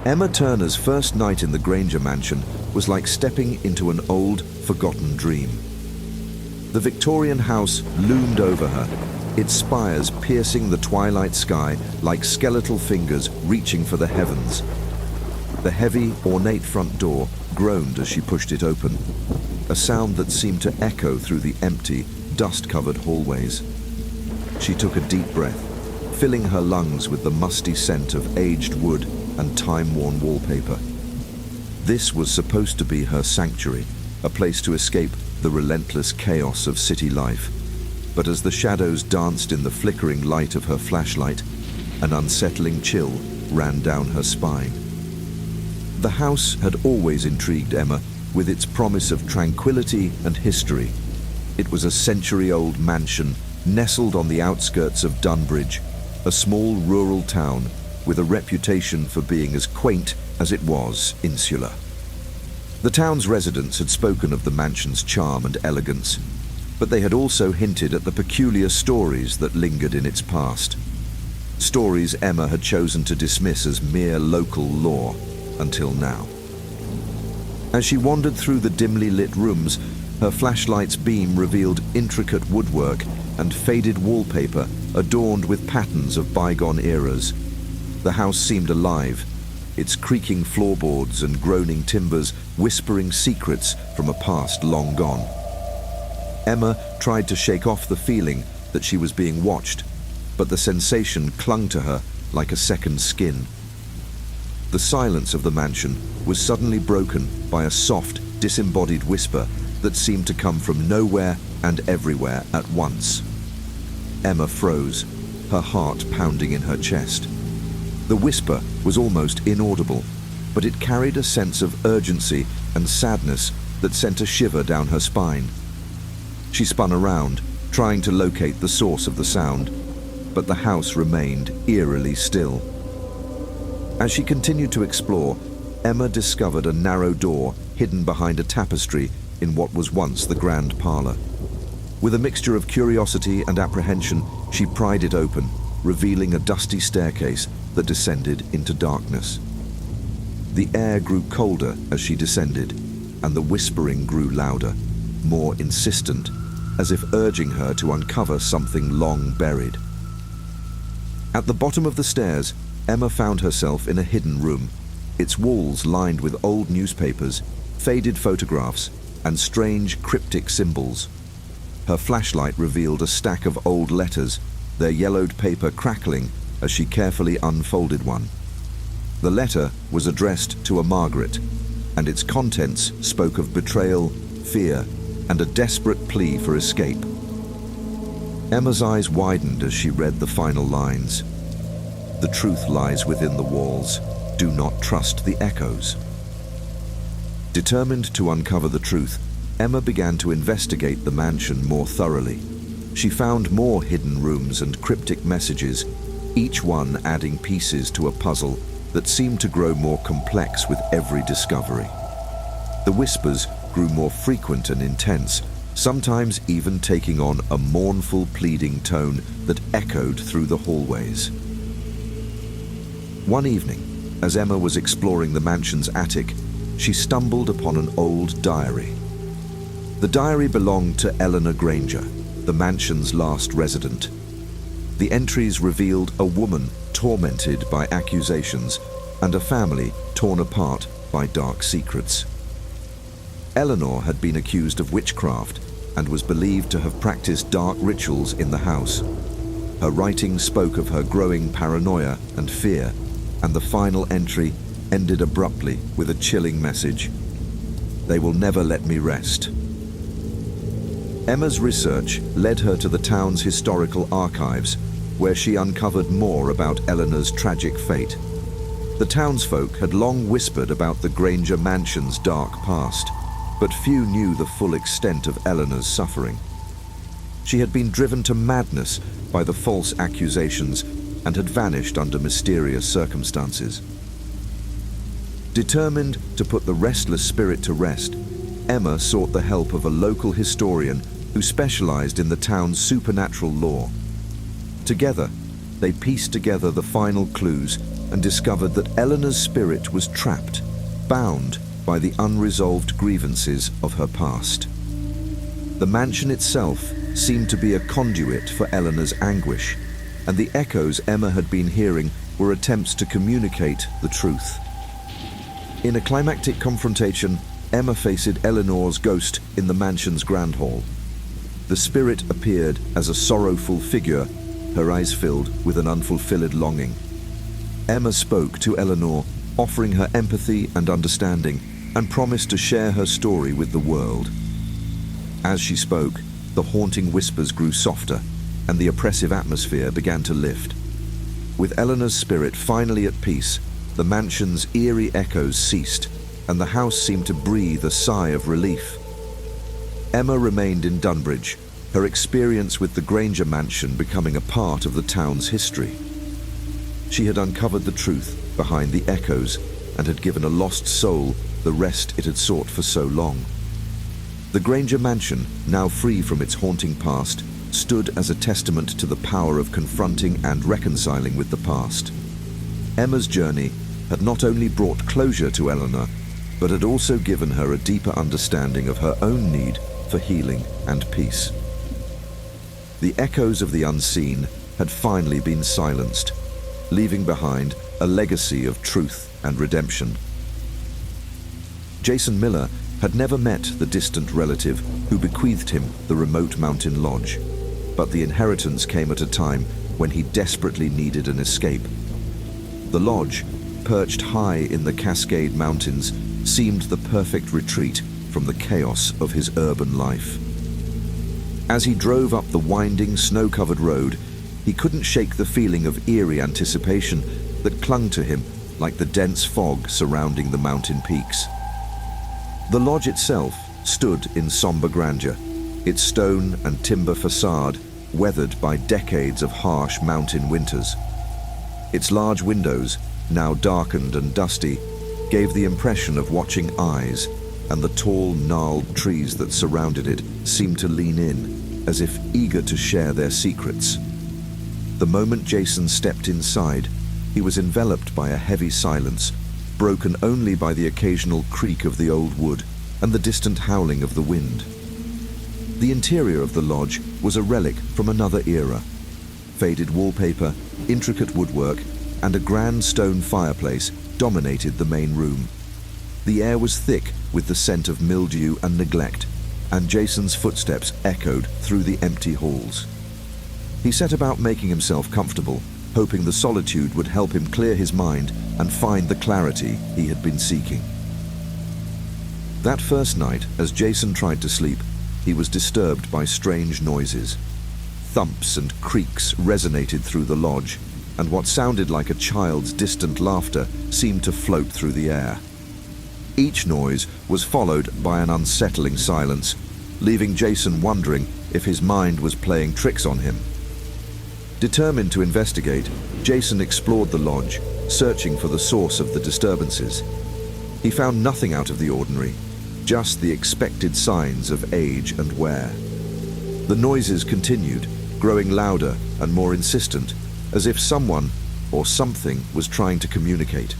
Emma Turner's first night in the Granger mansion was like stepping into an old, forgotten dream. The Victorian house loomed over her, its spires piercing the twilight sky like skeletal fingers reaching for the heavens. The heavy, ornate front door groaned as she pushed it open, a sound that seemed to echo through the empty, dust-covered hallways. She took a deep breath, filling her lungs with the musty scent of aged wood and time-worn wallpaper. This was supposed to be her sanctuary, a place to escape the relentless chaos of city life. But as the shadows danced in the flickering light of her flashlight, an unsettling chill ran down her spine. The house had always intrigued Emma with its promise of tranquility and history. It was a century-old mansion nestled on the outskirts of Dunbridge, a small rural town with a reputation for being as quaint as it was insular. The town's residents had spoken of the mansion's charm and elegance, but they had also hinted at the peculiar stories that lingered in its past. Stories Emma had chosen to dismiss as mere local lore until now. As she wandered through the dimly lit rooms, her flashlight's beam revealed intricate woodwork and faded wallpaper adorned with patterns of bygone eras. The house seemed alive, its creaking floorboards and groaning timbers whispering secrets from a past long gone. Emma tried to shake off the feeling that she was being watched, but the sensation clung to her like a second skin. The silence of the mansion was suddenly broken by a soft, disembodied whisper that seemed to come from nowhere and everywhere at once. Emma froze, her heart pounding in her chest. The whisper was almost inaudible, but it carried a sense of urgency and sadness that sent a shiver down her spine. She spun around, trying to locate the source of the sound, but the house remained eerily still. As she continued to explore, Emma discovered a narrow door hidden behind a tapestry in what was once the grand parlor. With a mixture of curiosity and apprehension, she pried it open, revealing a dusty staircase that descended into darkness. The air grew colder as she descended, and the whispering grew louder, more insistent, as if urging her to uncover something long buried. At the bottom of the stairs, Emma found herself in a hidden room, its walls lined with old newspapers, faded photographs, and strange cryptic symbols. Her flashlight revealed a stack of old letters, their yellowed paper crackling as she carefully unfolded one. The letter was addressed to a Margaret, and its contents spoke of betrayal, fear, and a desperate plea for escape. Emma's eyes widened as she read the final lines. "The truth lies within the walls. Do not trust the echoes." Determined to uncover the truth, Emma began to investigate the mansion more thoroughly. She found more hidden rooms and cryptic messages, each one adding pieces to a puzzle that seemed to grow more complex with every discovery. The whispers grew more frequent and intense, sometimes even taking on a mournful, pleading tone that echoed through the hallways. One evening, as Emma was exploring the mansion's attic, she stumbled upon an old diary. The diary belonged to Eleanor Granger, the mansion's last resident. The entries revealed a woman tormented by accusations and a family torn apart by dark secrets. Eleanor had been accused of witchcraft and was believed to have practiced dark rituals in the house. Her writing spoke of her growing paranoia and fear, and the final entry ended abruptly with a chilling message: "They will never let me rest." Emma's research led her to the town's historical archives, where she uncovered more about Eleanor's tragic fate. The townsfolk had long whispered about the Granger mansion's dark past, but few knew the full extent of Eleanor's suffering. She had been driven to madness by the false accusations and had vanished under mysterious circumstances. Determined to put the restless spirit to rest, Emma sought the help of a local historian who specialized in the town's supernatural lore. Together, they pieced together the final clues and discovered that Eleanor's spirit was trapped, bound by the unresolved grievances of her past. The mansion itself seemed to be a conduit for Eleanor's anguish, and the echoes Emma had been hearing were attempts to communicate the truth. In a climactic confrontation, Emma faced Eleanor's ghost in the mansion's grand hall. The spirit appeared as a sorrowful figure, her eyes filled with an unfulfilled longing. Emma spoke to Eleanor, offering her empathy and understanding, and promised to share her story with the world. As she spoke, the haunting whispers grew softer, and the oppressive atmosphere began to lift. With Eleanor's spirit finally at peace, the mansion's eerie echoes ceased, and the house seemed to breathe a sigh of relief. Emma remained in Dunbridge, her experience with the Granger mansion becoming a part of the town's history. She had uncovered the truth behind the echoes and had given a lost soul the rest it had sought for so long. The Granger mansion, now free from its haunting past, stood as a testament to the power of confronting and reconciling with the past. Emma's journey had not only brought closure to Eleanor, but had also given her a deeper understanding of her own need for healing and peace. The echoes of the unseen had finally been silenced, leaving behind a legacy of truth and redemption. Jason Miller had never met the distant relative who bequeathed him the remote mountain lodge, but the inheritance came at a time when he desperately needed an escape. The lodge, perched high in the Cascade Mountains, seemed the perfect retreat from the chaos of his urban life. As he drove up the winding, snow-covered road, he couldn't shake the feeling of eerie anticipation that clung to him like the dense fog surrounding the mountain peaks. The lodge itself stood in somber grandeur, its stone and timber facade weathered by decades of harsh mountain winters. Its large windows, now darkened and dusty, gave the impression of watching eyes, and the tall, gnarled trees that surrounded it seemed to lean in, as if eager to share their secrets. The moment Jason stepped inside, he was enveloped by a heavy silence, broken only by the occasional creak of the old wood and the distant howling of the wind. The interior of the lodge was a relic from another era. Faded wallpaper, intricate woodwork, and a grand stone fireplace dominated the main room. The air was thick with the scent of mildew and neglect, and Jason's footsteps echoed through the empty halls. He set about making himself comfortable, hoping the solitude would help him clear his mind and find the clarity he had been seeking. That first night, as Jason tried to sleep, he was disturbed by strange noises. Thumps and creaks resonated through the lodge, and what sounded like a child's distant laughter seemed to float through the air. Each noise was followed by an unsettling silence, leaving Jason wondering if his mind was playing tricks on him. Determined to investigate, Jason explored the lodge, searching for the source of the disturbances. He found nothing out of the ordinary, just the expected signs of age and wear. The noises continued, growing louder and more insistent, as if someone or something was trying to communicate.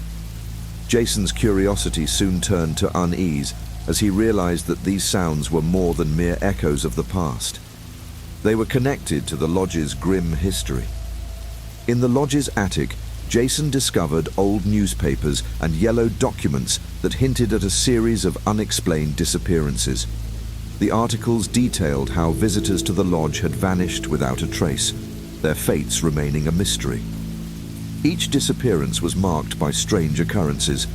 Jason's curiosity soon turned to unease as he realized that these sounds were more than mere echoes of the past. They were connected to the lodge's grim history. In the lodge's attic, Jason discovered old newspapers and yellowed documents that hinted at a series of unexplained disappearances. The articles detailed how visitors to the lodge had vanished without a trace, their fates remaining a mystery. Each disappearance was marked by strange occurrences,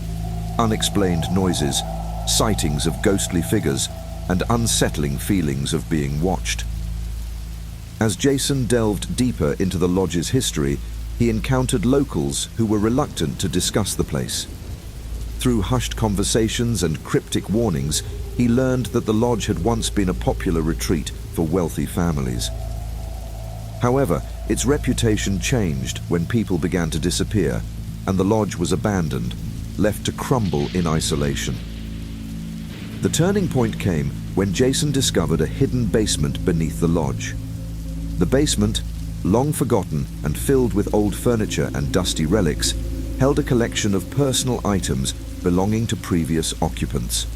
unexplained noises, sightings of ghostly figures, and unsettling feelings of being watched. As Jason delved deeper into the lodge's history, he encountered locals who were reluctant to discuss the place. Through hushed conversations and cryptic warnings, he learned that the lodge had once been a popular retreat for wealthy families. However, its reputation changed when people began to disappear, and the lodge was abandoned, left to crumble in isolation. The turning point came when Jason discovered a hidden basement beneath the lodge. The basement, long forgotten and filled with old furniture and dusty relics, held a collection of personal items belonging to previous occupants.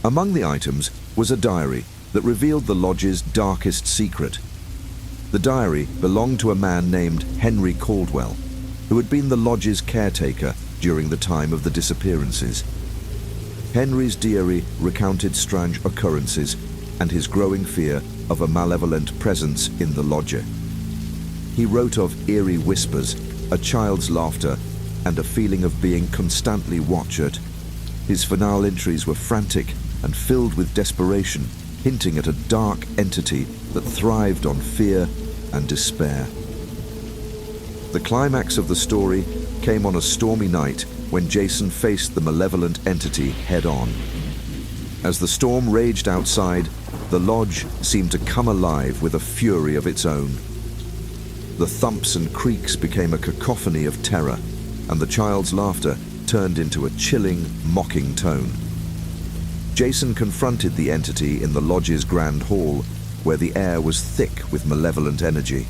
Among the items was a diary that revealed the lodge's darkest secret. The diary belonged to a man named Henry Caldwell, who had been the lodge's caretaker during the time of the disappearances. Henry's diary recounted strange occurrences and his growing fear of a malevolent presence in the lodge. He wrote of eerie whispers, a child's laughter, and a feeling of being constantly watched. His final entries were frantic and filled with desperation, hinting at a dark entity that thrived on fear and despair. The climax of the story came on a stormy night when Jason faced the malevolent entity head-on. As the storm raged outside, the lodge seemed to come alive with a fury of its own. The thumps and creaks became a cacophony of terror, and the child's laughter turned into a chilling, mocking tone. Jason confronted the entity in the lodge's grand hall, where the air was thick with malevolent energy.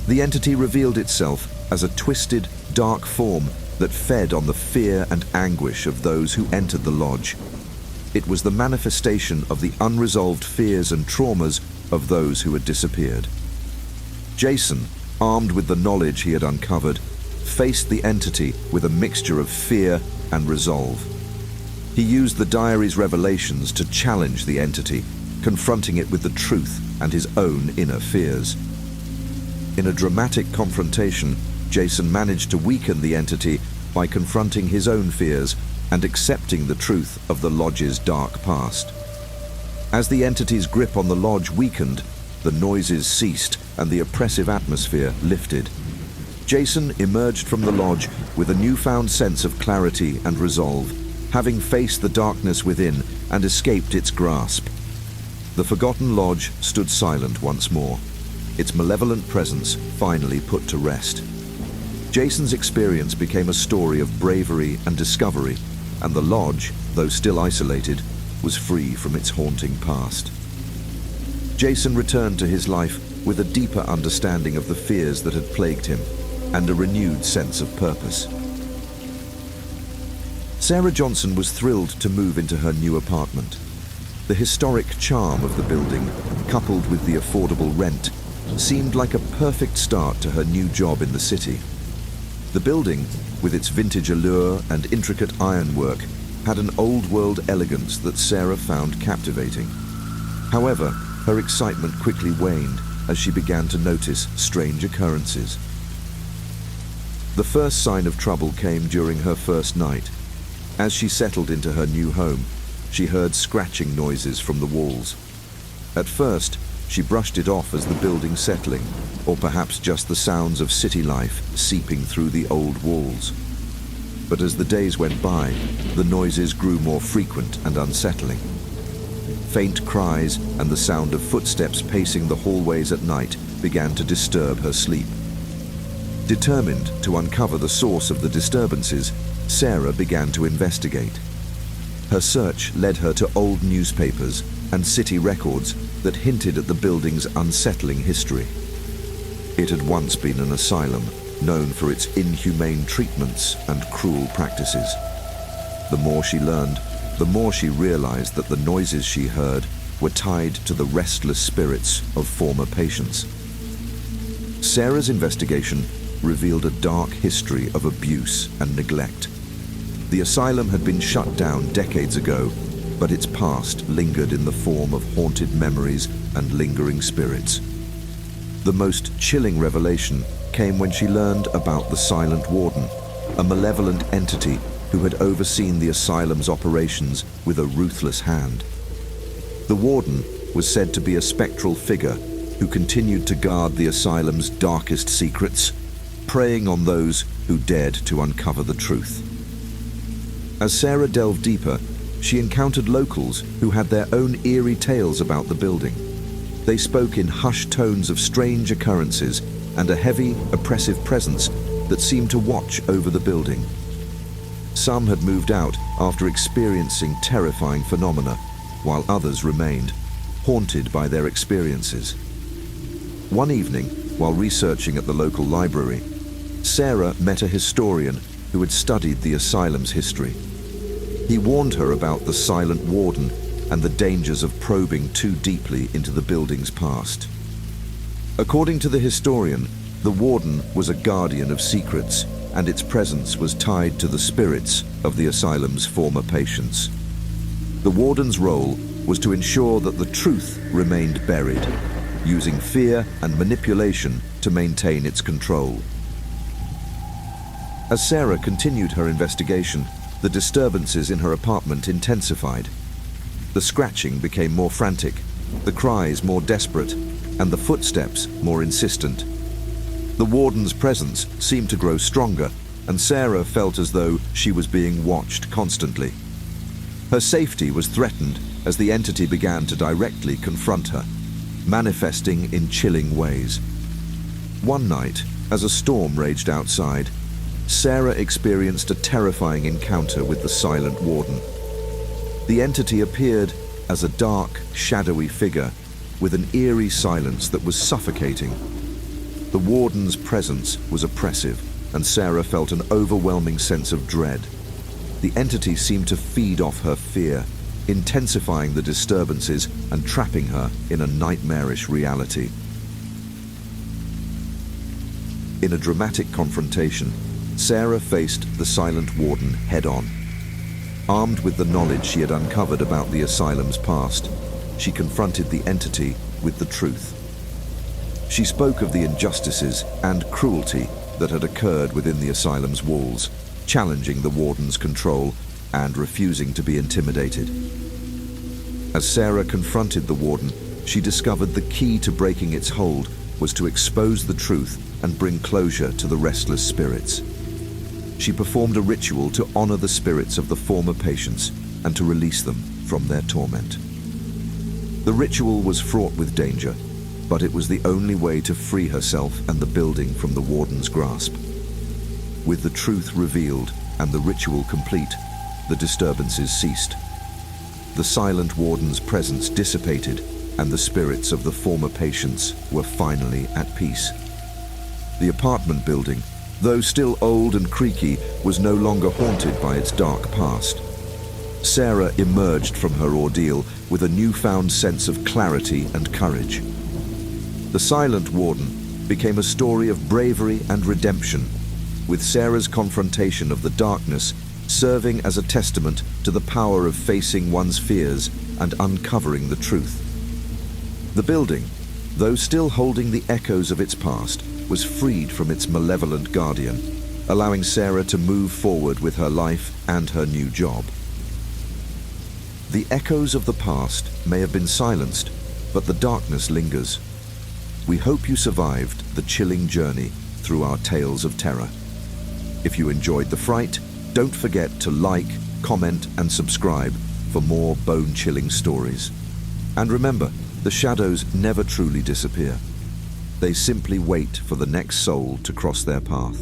The entity revealed itself as a twisted, dark form that fed on the fear and anguish of those who entered the lodge. It was the manifestation of the unresolved fears and traumas of those who had disappeared. Jason, armed with the knowledge he had uncovered, faced the entity with a mixture of fear and resolve. He used the diary's revelations to challenge the entity, confronting it with the truth and his own inner fears. In a dramatic confrontation, Jason managed to weaken the entity by confronting his own fears and accepting the truth of the lodge's dark past. As the entity's grip on the lodge weakened, the noises ceased and the oppressive atmosphere lifted. Jason emerged from the lodge with a newfound sense of clarity and resolve, having faced the darkness within and escaped its grasp. The forgotten lodge stood silent once more, its malevolent presence finally put to rest. Jason's experience became a story of bravery and discovery, and the lodge, though still isolated, was free from its haunting past. Jason returned to his life with a deeper understanding of the fears that had plagued him and a renewed sense of purpose. Sarah Johnson was thrilled to move into her new apartment. The historic charm of the building, coupled with the affordable rent, seemed like a perfect start to her new job in the city. The building, with its vintage allure and intricate ironwork, had an old-world elegance that Sarah found captivating. However, her excitement quickly waned as she began to notice strange occurrences. The first sign of trouble came during her first night. As she settled into her new home, she heard scratching noises from the walls. At first, she brushed it off as the building settling, or perhaps just the sounds of city life seeping through the old walls. But as the days went by, the noises grew more frequent and unsettling. Faint cries and the sound of footsteps pacing the hallways at night began to disturb her sleep. Determined to uncover the source of the disturbances, Sarah began to investigate. Her search led her to old newspapers and city records that hinted at the building's unsettling history. It had once been an asylum, known for its inhumane treatments and cruel practices. The more she learned, the more she realized that the noises she heard were tied to the restless spirits of former patients. Sarah's investigation revealed a dark history of abuse and neglect. The asylum had been shut down decades ago, but its past lingered in the form of haunted memories and lingering spirits. The most chilling revelation came when she learned about the Silent Warden, a malevolent entity who had overseen the asylum's operations with a ruthless hand. The warden was said to be a spectral figure who continued to guard the asylum's darkest secrets, preying on those who dared to uncover the truth. As Sarah delved deeper, she encountered locals who had their own eerie tales about the building. They spoke in hushed tones of strange occurrences and a heavy, oppressive presence that seemed to watch over the building. Some had moved out after experiencing terrifying phenomena, while others remained, haunted by their experiences. One evening, while researching at the local library, Sarah met a historian who had studied the asylum's history. He warned her about the Silent Warden and the dangers of probing too deeply into the building's past. According to the historian, the warden was a guardian of secrets, and its presence was tied to the spirits of the asylum's former patients. The warden's role was to ensure that the truth remained buried, using fear and manipulation to maintain its control. As Sarah continued her investigation, the disturbances in her apartment intensified. The scratching became more frantic, the cries more desperate, and the footsteps more insistent. The warden's presence seemed to grow stronger, and Sarah felt as though she was being watched constantly. Her safety was threatened as the entity began to directly confront her, manifesting in chilling ways. One night, as a storm raged outside, Sarah experienced a terrifying encounter with the Silent Warden. The entity appeared as a dark, shadowy figure with an eerie silence that was suffocating. The warden's presence was oppressive, and Sarah felt an overwhelming sense of dread. The entity seemed to feed off her fear, intensifying the disturbances and trapping her in a nightmarish reality. In a dramatic confrontation, Sarah faced the Silent Warden head-on. Armed with the knowledge she had uncovered about the asylum's past, she confronted the entity with the truth. She spoke of the injustices and cruelty that had occurred within the asylum's walls, challenging the warden's control and refusing to be intimidated. As Sarah confronted the warden, she discovered the key to breaking its hold was to expose the truth and bring closure to the restless spirits. She performed a ritual to honor the spirits of the former patients and to release them from their torment. The ritual was fraught with danger, but it was the only way to free herself and the building from the warden's grasp. With the truth revealed and the ritual complete, the disturbances ceased. The Silent Warden's presence dissipated, and the spirits of the former patients were finally at peace. The apartment building, though still old and creaky, was no longer haunted by its dark past. Sarah emerged from her ordeal with a newfound sense of clarity and courage. The Silent Warden became a story of bravery and redemption, with Sarah's confrontation of the darkness serving as a testament to the power of facing one's fears and uncovering the truth. The building, though still holding the echoes of its past, was freed from its malevolent guardian, allowing Sarah to move forward with her life and her new job. The echoes of the past may have been silenced, but the darkness lingers. We hope you survived the chilling journey through our tales of terror. If you enjoyed the fright, don't forget to like, comment, and subscribe for more bone-chilling stories. And remember, the shadows never truly disappear. They simply wait for the next soul to cross their path.